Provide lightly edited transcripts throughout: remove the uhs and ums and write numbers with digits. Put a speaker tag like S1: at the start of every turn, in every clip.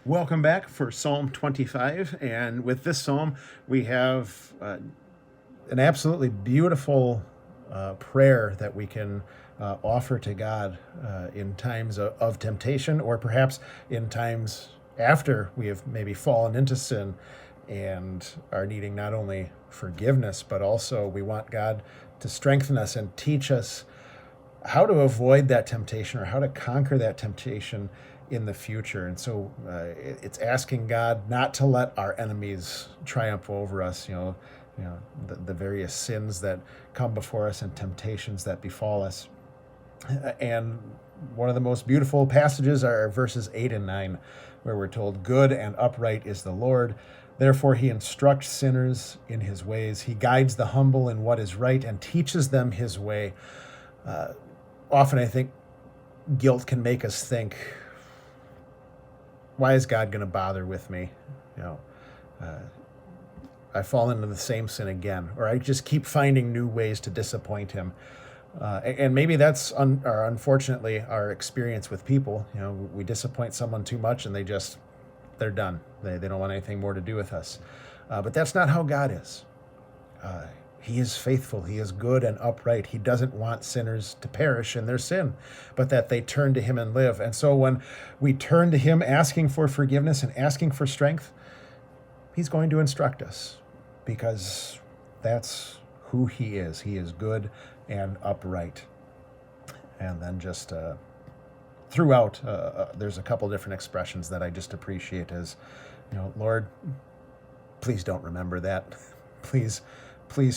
S1: Welcome back for Psalm 25. And with this psalm, we have an absolutely beautiful prayer that we can offer to God in times of temptation, or perhaps in times after we have maybe fallen into sin and are needing not only forgiveness, but also we want God to strengthen us and teach us how to avoid that temptation or how to conquer that temptation in the future. And so it's asking God not to let our enemies triumph over us, the various sins that come before us and temptations that befall us. And one of the most beautiful passages are verses 8 and 9, where we're told, "Good and upright is the Lord. Therefore, he instructs sinners in his ways. He guides the humble in what is right and teaches them his way." Often, I think guilt can make us think, why is God going to bother with me? You know, uh, I fall into the same sin again, or I just keep finding new ways to disappoint him. And maybe that's unfortunately our experience with people. We disappoint someone too much, and they're done. They don't want anything more to do with us. But that's not how God is. He is faithful. He is good and upright. He doesn't want sinners to perish in their sin, but that they turn to him and live. And so when we turn to him asking for forgiveness and asking for strength, he's going to instruct us, because that's who he is. He is good and upright. And then just throughout, there's a couple different expressions that I just appreciate as, Lord, please don't remember that. Please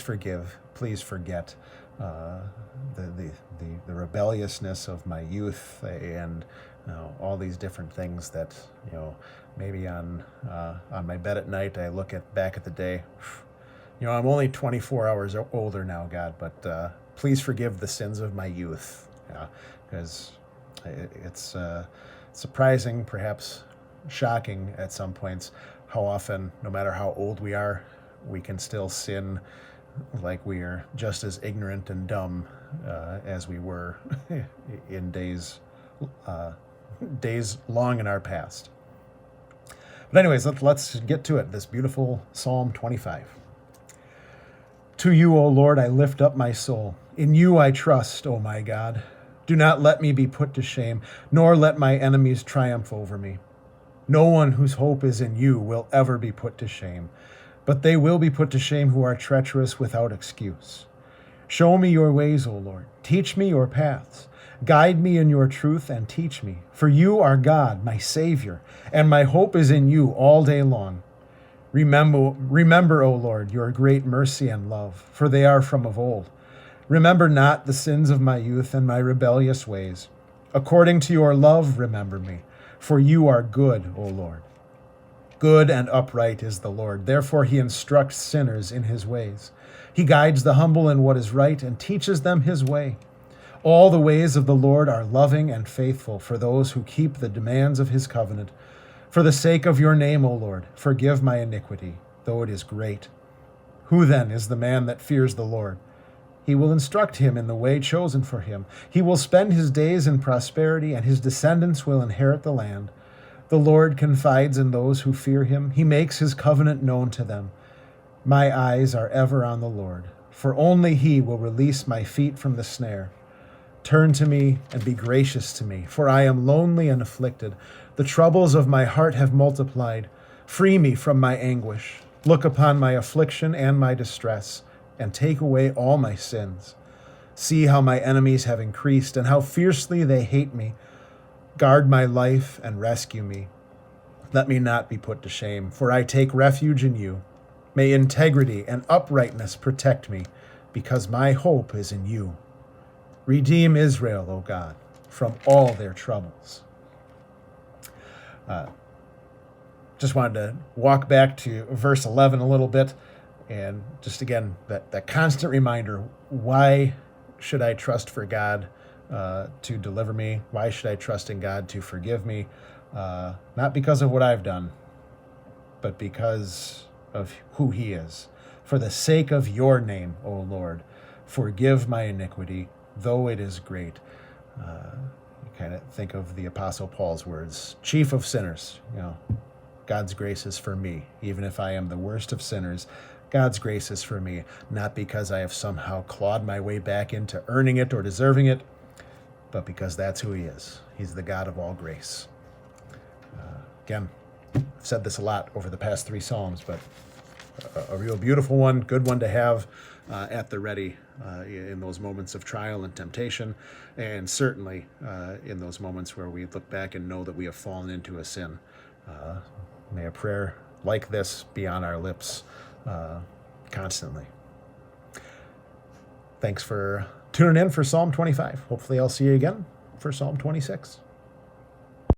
S1: forgive. Please forget the rebelliousness of my youth, and all these different things that maybe on my bed at night I look back at the day. I'm only 24 hours older now, God, but please forgive the sins of my youth. Because it's surprising, perhaps shocking at some points, how often, no matter how old we are, we can still sin like we are just as ignorant and dumb as we were in days long in our past. But anyways, let's get to it. This beautiful Psalm 25. To you, O Lord, I lift up my soul. In you I trust, O my God. Do not let me be put to shame, nor let my enemies triumph over me. No one whose hope is in you will ever be put to shame, but they will be put to shame who are treacherous without excuse. Show me your ways, O Lord. Teach me your paths. Guide me in your truth and teach me. For you are God, my Savior, and my hope is in you all day long. Remember, O Lord, your great mercy and love, for they are from of old. Remember not the sins of my youth and my rebellious ways. According to your love, remember me, for you are good, O Lord. Good and upright is the Lord. Therefore he instructs sinners in his ways. He guides the humble in what is right and teaches them his way. All the ways of the Lord are loving and faithful for those who keep the demands of his covenant. For the sake of your name, O Lord, forgive my iniquity, though it is great. Who then is the man that fears the Lord? He will instruct him in the way chosen for him. He will spend his days in prosperity, and his descendants will inherit the land. The Lord confides in those who fear him. He makes his covenant known to them. My eyes are ever on the Lord, for only he will release my feet from the snare. Turn to me and be gracious to me, for I am lonely and afflicted. The troubles of my heart have multiplied. Free me from my anguish. Look upon my affliction and my distress, and take away all my sins. See how my enemies have increased, and how fiercely they hate me. Guard my life and rescue me. Let me not be put to shame, for I take refuge in you. May integrity and uprightness protect me, because my hope is in you. Redeem Israel, O God, from all their troubles. Just wanted to walk back to verse 11 a little bit, and just again, that constant reminder, why should I trust for God to deliver me? Why should I trust in God to forgive me? Not because of what I've done, but because of who he is. For the sake of your name, O Lord, forgive my iniquity, though it is great. kind of think of the Apostle Paul's words, chief of sinners, God's grace is for me. Even if I am the worst of sinners, God's grace is for me, not because I have somehow clawed my way back into earning it or deserving it, but because that's who he is. He's the God of all grace. Again, I've said this a lot over the past 3 Psalms, but a real beautiful one, good one to have at the ready in those moments of trial and temptation, and certainly in those moments where we look back and know that we have fallen into a sin. May a prayer like this be on our lips constantly. Thanks for tuning in for Psalm 25. Hopefully I'll see you again for Psalm 26.